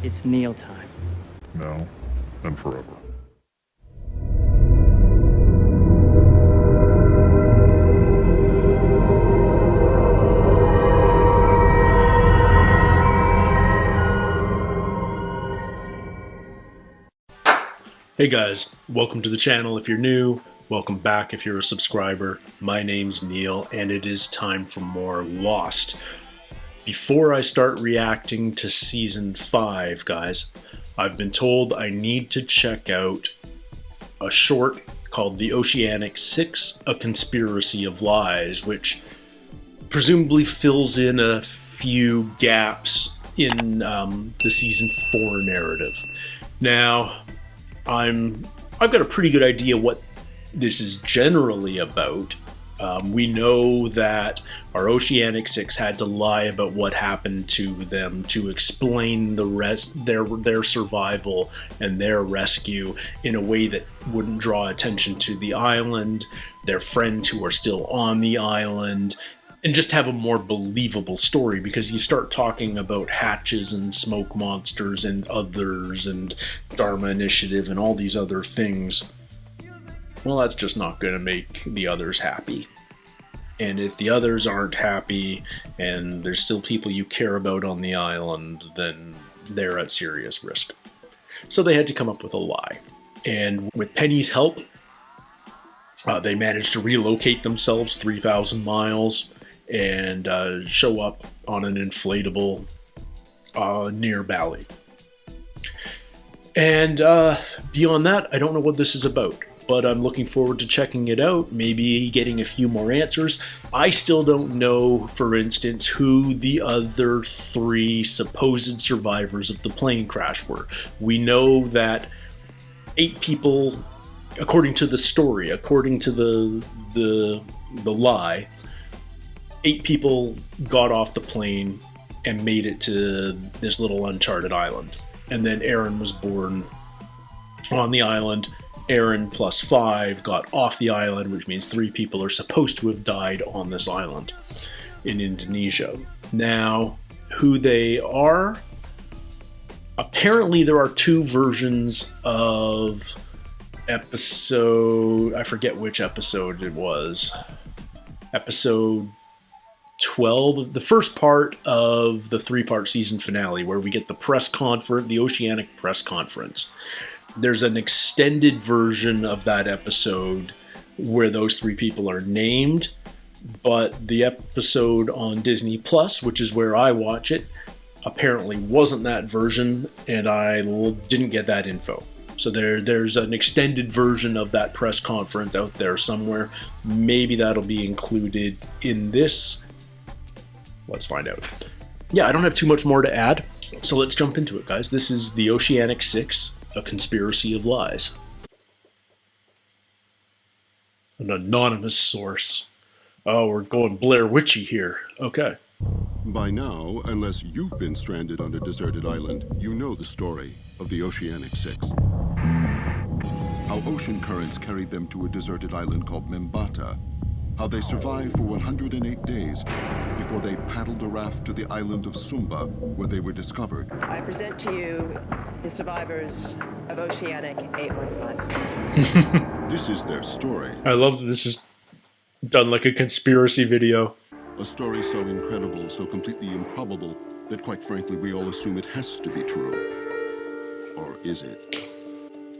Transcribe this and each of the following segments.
It's Neil time. Now and forever. Hey guys, welcome to the channel if you're new, welcome back if you're a subscriber. My name's Neil and it is time for more Lost. Before I start reacting to Season 5, guys, I've been told I need to check out a short called The Oceanic 6, A Conspiracy of Lies, which presumably fills in a few gaps in the Season 4 narrative. Now, I've got a pretty good idea what this is generally about. We know that our Oceanic 6 had to lie about what happened to them to explain their survival and their rescue in a way that wouldn't draw attention to the island, their friends who are still on the island, and just have a more believable story, because you start talking about hatches and smoke monsters and others and Dharma Initiative and all these other things. Well, that's just not going to make the others happy. And if the others aren't happy and there's still people you care about on the island, then they're at serious risk. So they had to come up with a lie. And with Penny's help, they managed to relocate themselves 3,000 miles and show up on an inflatable near Bali. And beyond that, I don't know what this is about, but I'm looking forward to checking it out, maybe getting a few more answers. I still don't know, for instance, who the other 3 supposed survivors of the plane crash were. We know that 8 people, according to the story, according to the lie, 8 people got off the plane and made it to this little uncharted island. And then Aaron was born on the island. Aaron plus 5 got off the island, which means 3 people are supposed to have died on this island in Indonesia. Now, who they are? Apparently there are 2 versions of episode... I forget which episode it was. Episode 12, the first part of the 3-part season finale, where we get the press conference, the Oceanic press conference. There's an extended version of that episode where those 3 people are named, but the episode on Disney Plus, which is where I watch it, apparently wasn't that version, and I didn't get that info. So there's an extended version of that press conference out there somewhere. Maybe that'll be included in this. Let's find out. Yeah, I don't have too much more to add, so let's jump into it, guys. This is The Oceanic 6, A Conspiracy of Lies. An anonymous source. Oh, we're going Blair Witchy here. Okay. By now, unless you've been stranded on a deserted island, you know the story of the Oceanic 6. How ocean currents carried them to a deserted island called Membata. How they survived for 108 days before they paddled a raft to the island of Sumba, where they were discovered. I present to you the survivors of Oceanic 815. This is their story. I love that this is done like a conspiracy video. A story so incredible, so completely improbable, that quite frankly we all assume it has to be true. Or is it?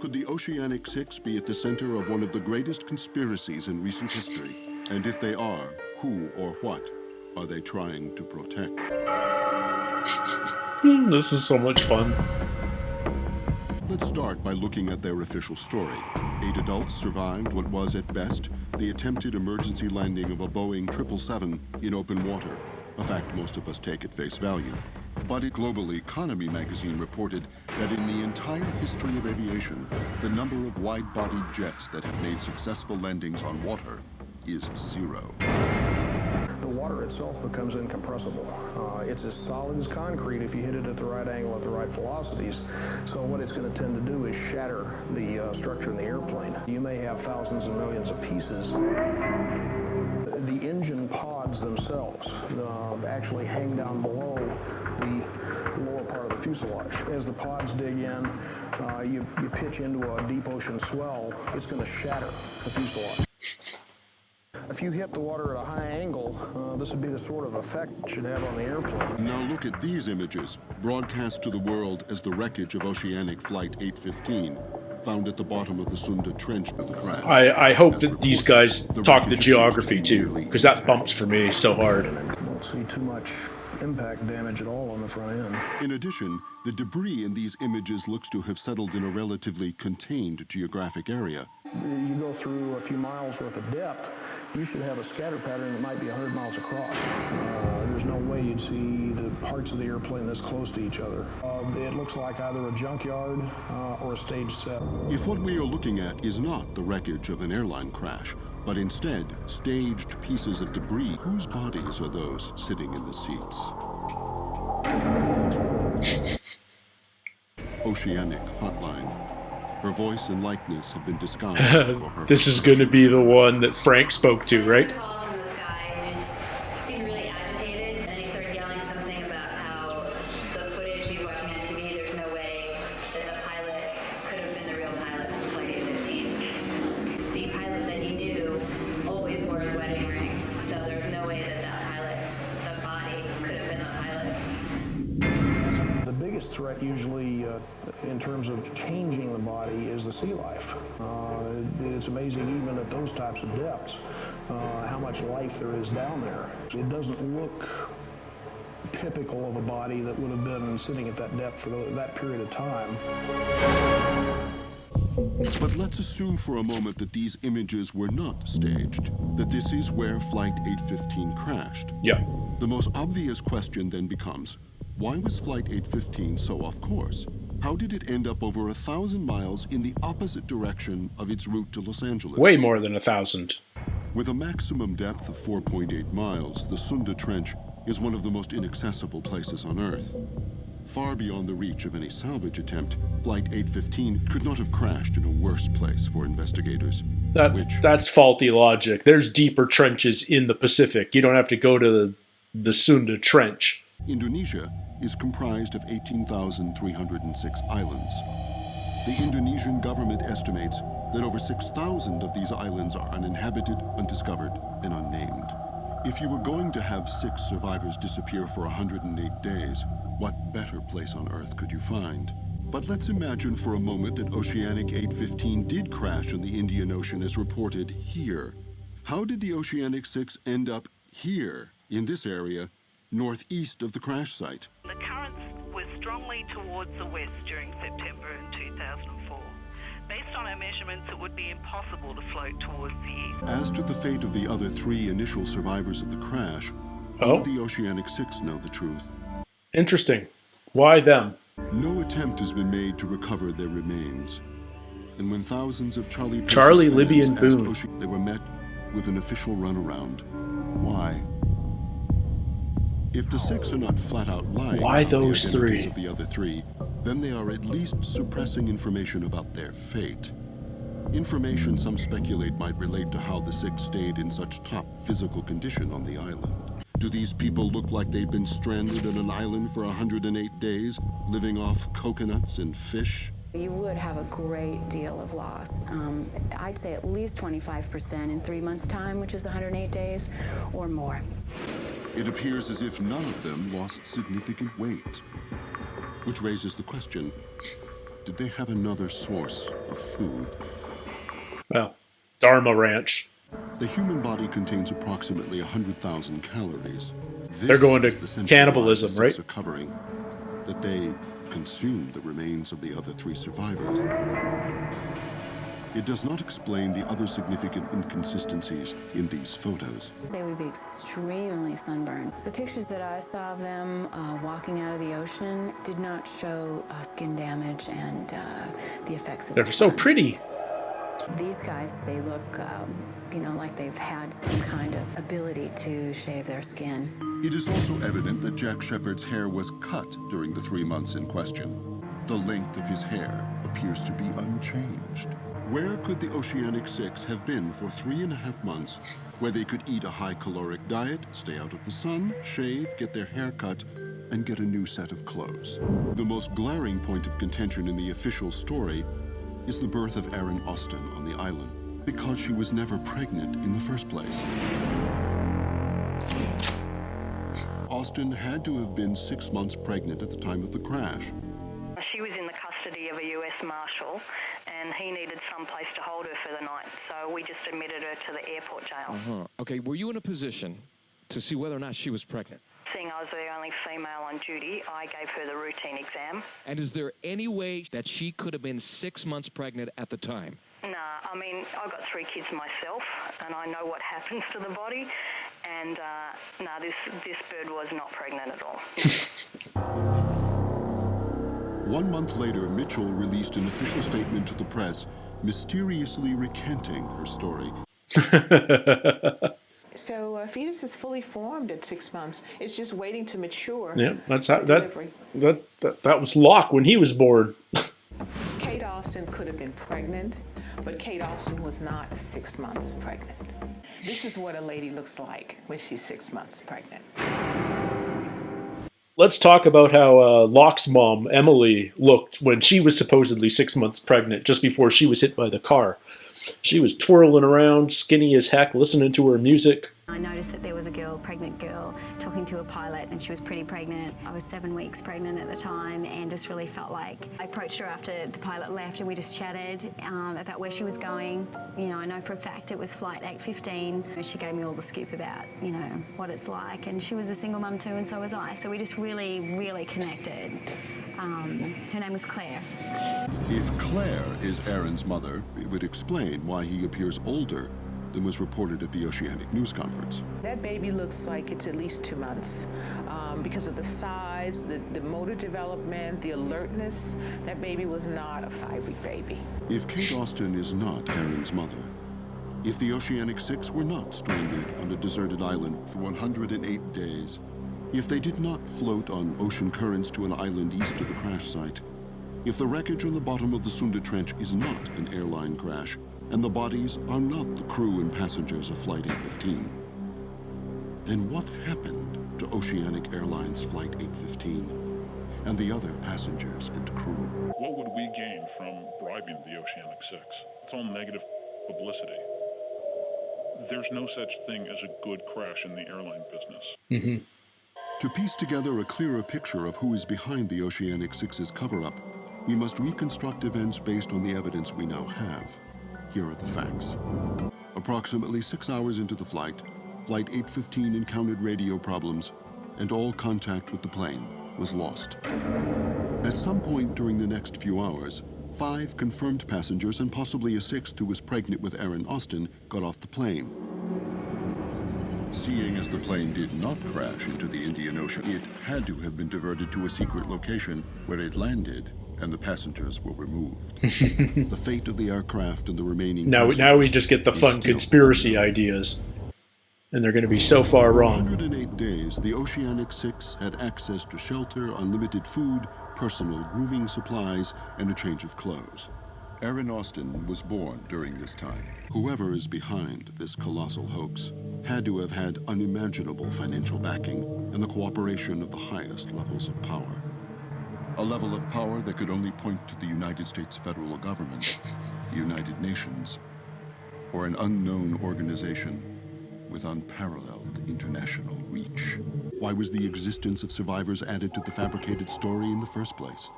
Could the Oceanic 6 be at the center of one of the greatest conspiracies in recent history? And if they are, who or what are they trying to protect? This is so much fun. Let's start by looking at their official story. 8 adults survived what was, at best, the attempted emergency landing of a Boeing 777 in open water, a fact most of us take at face value. But Global Economy magazine reported that in the entire history of aviation, the number of wide-bodied jets that have made successful landings on water is 0. The water itself becomes incompressible. It's as solid as concrete if you hit it at the right angle at the right velocities. So what it's going to tend to do is shatter the structure in the airplane. You may have thousands and millions of pieces. The engine pods themselves actually hang down below the lower part of the fuselage. As the pods dig in, you pitch into a deep ocean swell, it's going to shatter the fuselage. If you hit the water at a high angle, this would be the sort of effect it should have on the airplane. Now look at these images, broadcast to the world as the wreckage of Oceanic Flight 815, found at the bottom of the Sunda Trench of the crash. I hope that these guys talk the geography too, because that bumps for me so hard. Don't see too much impact damage at all on the front end. In addition, the debris in these images looks to have settled in a relatively contained geographic area. You go through a few miles worth of depth, you should have a scatter pattern that might be 100 miles across. There's no way you'd see the parts of the airplane this close to each other. It looks like either a junkyard or a stage set. If what we are looking at is not the wreckage of an airline crash, but instead staged pieces of debris, whose bodies are those sitting in the seats? Oceanic Hotline. Her voice and likeness have been disguised for her. This is going to be the one that Frank spoke to, right? Call from the sky, and he just seemed really agitated, and he started yelling something about how the footage he's watching on TV, there's no way that the pilot could have been the real pilot from Flight 815. The pilot that he knew always wore his wedding ring, so there's no way that that pilot, the body, could have been the pilot's. The biggest threat usually in terms of changing the body is the sea life. It's amazing even at those types of depths how much life there is down there. It doesn't look typical of a body that would have been sitting at that depth for that period of time. But let's assume for a moment that these images were not staged, that this is where Flight 815 crashed. Yeah. The most obvious question then becomes, why was Flight 815 so off course? How did it end up over 1,000 miles in the opposite direction of its route to Los Angeles? Way more than 1,000. With a maximum depth of 4.8 miles, the Sunda Trench is one of the most inaccessible places on Earth. Far beyond the reach of any salvage attempt, Flight 815 could not have crashed in a worse place for investigators. That's faulty logic. There's deeper trenches in the Pacific. You don't have to go to the Sunda Trench. Indonesia is comprised of 18,306 islands. The Indonesian government estimates that over 6,000 of these islands are uninhabited, undiscovered, and unnamed. If you were going to have 6 survivors disappear for 108 days, what better place on Earth could you find? But let's imagine for a moment that Oceanic 815 did crash in the Indian Ocean as reported here. How did the Oceanic 6 end up here, in this area, northeast of the crash site? The currents were strongly towards the west during September in 2004. Based on our measurements, it would be impossible to float towards the east. As to the fate of the other 3 initial survivors of the crash, only the Oceanic 6 know the truth. Interesting. Why them? No attempt has been made to recover their remains. And when thousands of Charlie Libby, and Boone, they were met with an official runaround. Why? If the 6 are not flat out lying why about those the identities 3? of the other 3, then they are at least suppressing information about their fate. Information some speculate might relate to how the 6 stayed in such top physical condition on the island. Do these people look like they've been stranded on an island for 108 days, living off coconuts and fish? You would have a great deal of loss. I'd say at least 25% in 3 months' time, which is 108 days, or more. It appears as if none of them lost significant weight. Which raises the question, did they have another source of food? Well, Dharma Ranch. The human body contains approximately 100,000 calories. They're going to is the central cannibalism, line the right? 6 are covering, that they consumed the remains of the other 3 survivors. It does not explain the other significant inconsistencies in these photos. They would be extremely sunburned. The pictures that I saw of them walking out of the ocean did not show skin damage and the effects of They're so pretty. These guys, they look, like they've had some kind of ability to shave their skin. It is also evident that Jack Shepard's hair was cut during the 3 months in question. The length of his hair appears to be unchanged. Where could the Oceanic 6 have been for 3.5 months, where they could eat a high-caloric diet, stay out of the sun, shave, get their hair cut, and get a new set of clothes. The most glaring point of contention in the official story is the birth of Erin Austin on the island, because she was never pregnant in the first place. Austin had to have been 6 months pregnant at the time of the crash. She was in the custody of a US Marshal, and he needed some place to hold her for the night, so we just admitted her to the airport jail. Okay, were you in a position to see whether or not she was pregnant? Seeing I was the only female on duty, I gave her the routine exam. And is there any way that she could have been 6 months pregnant at the time? Nah, I mean, I've got 3 kids myself, and I know what happens to the body, and this bird was not pregnant at all. 1 month later, Mitchell released an official statement to the press, mysteriously recanting her story. So a fetus is fully formed at 6 months. It's just waiting to mature. Yeah, that's how delivery. that was Locke when he was born. Kate Austin could have been pregnant, but Kate Austin was not 6 months pregnant. This is what a lady looks like when she's 6 months pregnant. Let's talk about how Locke's mom, Emily, looked when she was supposedly 6 months pregnant, just before she was hit by the car. She was twirling around, skinny as heck, listening to her music. I noticed that there was a pregnant girl, talking to a pilot, and she was pretty pregnant. I was 7 weeks pregnant at the time, and just really felt like I approached her after the pilot left, and we just chatted about where she was going. You know, I know for a fact it was flight 815. She gave me all the scoop about, you know, what it's like, and she was a single mum too, and so was I. So we just really, really connected. Her name was Claire. If Claire is Erin's mother, it would explain why he appears older than was reported at the Oceanic news conference. That baby looks like it's at least 2 months because of the size, the motor development, the alertness. That baby was not a 5-week baby. If Kate Austin is not Erin's mother, if the Oceanic 6 were not stranded on a deserted island for 108 days, if they did not float on ocean currents to an island east of the crash site, if the wreckage on the bottom of the Sunda Trench is not an airline crash, and the bodies are not the crew and passengers of Flight 815, then what happened to Oceanic Airlines Flight 815 and the other passengers and crew? What would we gain from bribing the Oceanic 6? It's all negative publicity. There's no such thing as a good crash in the airline business. To piece together a clearer picture of who is behind the Oceanic 6's cover-up, we must reconstruct events based on the evidence we now have. Here are the facts. Approximately 6 hours into the flight, Flight 815 encountered radio problems, and all contact with the plane was lost. At some point during the next few hours, 5 confirmed passengers and possibly a 6th who was pregnant with Erin Austin got off the plane. Seeing as the plane did not crash into the Indian Ocean, it had to have been diverted to a secret location where it landed and the passengers were removed. The fate of the aircraft and the remaining Now we just get the fun conspiracy ideas. And they're going to be so far wrong. 108 days, the Oceanic 6 had access to shelter, unlimited food, personal grooming supplies, and a change of clothes. Erin Austin was born during this time. Whoever is behind this colossal hoax had to have had unimaginable financial backing and the cooperation of the highest levels of power. A level of power that could only point to the United States federal government, the United Nations, or an unknown organization with unparalleled international reach. Why was the existence of survivors added to the fabricated story in the first place?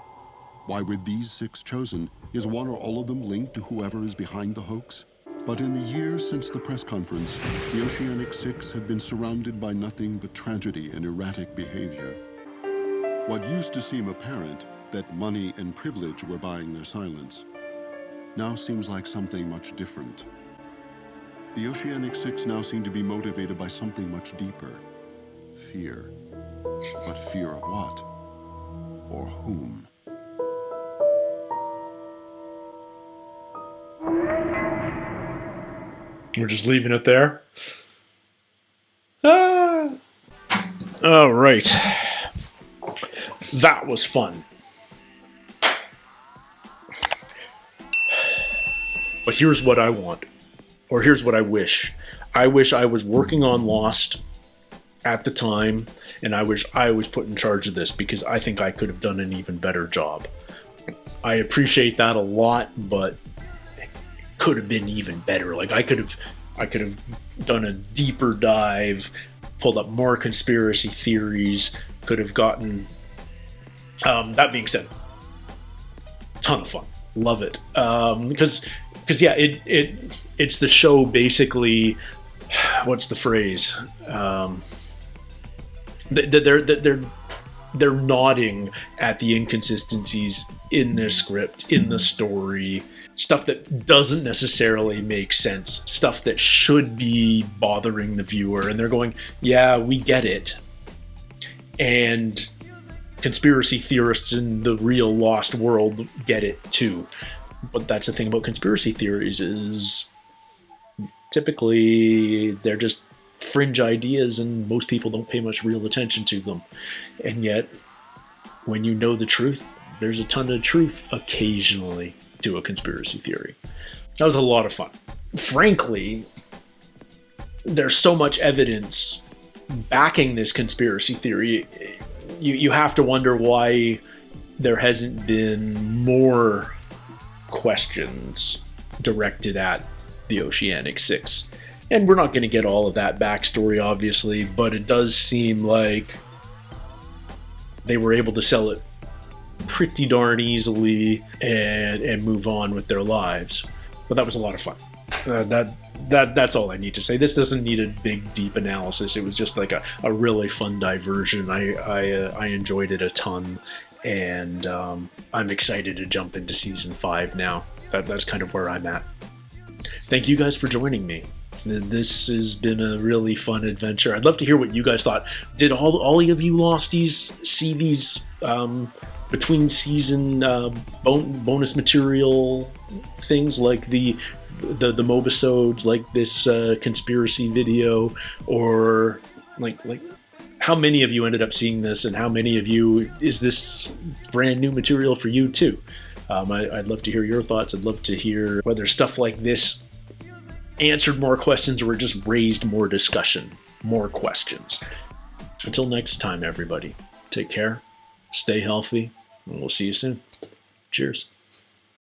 Why were these 6 chosen? Is one or all of them linked to whoever is behind the hoax? But in the years since the press conference, the Oceanic 6 have been surrounded by nothing but tragedy and erratic behavior. What used to seem apparent, that money and privilege were buying their silence, now seems like something much different. The Oceanic 6 now seem to be motivated by something much deeper. Fear. But fear of what? Or whom? We're just leaving it there. All right. That was fun. But here's what I want. Or here's what I wish. I wish I was working on Lost at the time, and I wish I was put in charge of this because I think I could have done an even better job. I appreciate that a lot, but it could have been even better. Like I could have done a deeper dive, pulled up more conspiracy theories, could have gotten, that being said, ton of fun. Love it. Because yeah, it's the show basically, what's the phrase? They're nodding at the inconsistencies in their script, in the story, stuff that doesn't necessarily make sense, stuff that should be bothering the viewer, and they're going, yeah, we get it. And conspiracy theorists in the real lost world get it too. But that's the thing about conspiracy theories, is typically they're just fringe ideas and most people don't pay much real attention to them. And yet, when you know the truth, there's a ton of truth occasionally to a conspiracy theory. That was a lot of fun. Frankly, there's so much evidence backing this conspiracy theory, you have to wonder why there hasn't been more questions directed at the Oceanic 6. And we're not going to get all of that backstory, obviously, but it does seem like they were able to sell it pretty darn easily and move on with their lives. But that was a lot of fun. That's all I need to say. This doesn't need a big, deep analysis. It was just like a really fun diversion. I enjoyed it a ton, and I'm excited to jump into season 5 now. That's kind of where I'm at. Thank you guys for joining me. This has been a really fun adventure. I'd love to hear what you guys thought. Did all of you Losties see these between season bonus material things, like the mobisodes, like this conspiracy video, or like how many of you ended up seeing this, and how many of you is this brand new material for you too? I'd love to hear your thoughts. I'd love to hear whether stuff like this answered more questions or just raised more discussion, more questions. Until next time, everybody, take care, stay healthy, and we'll see you soon. Cheers.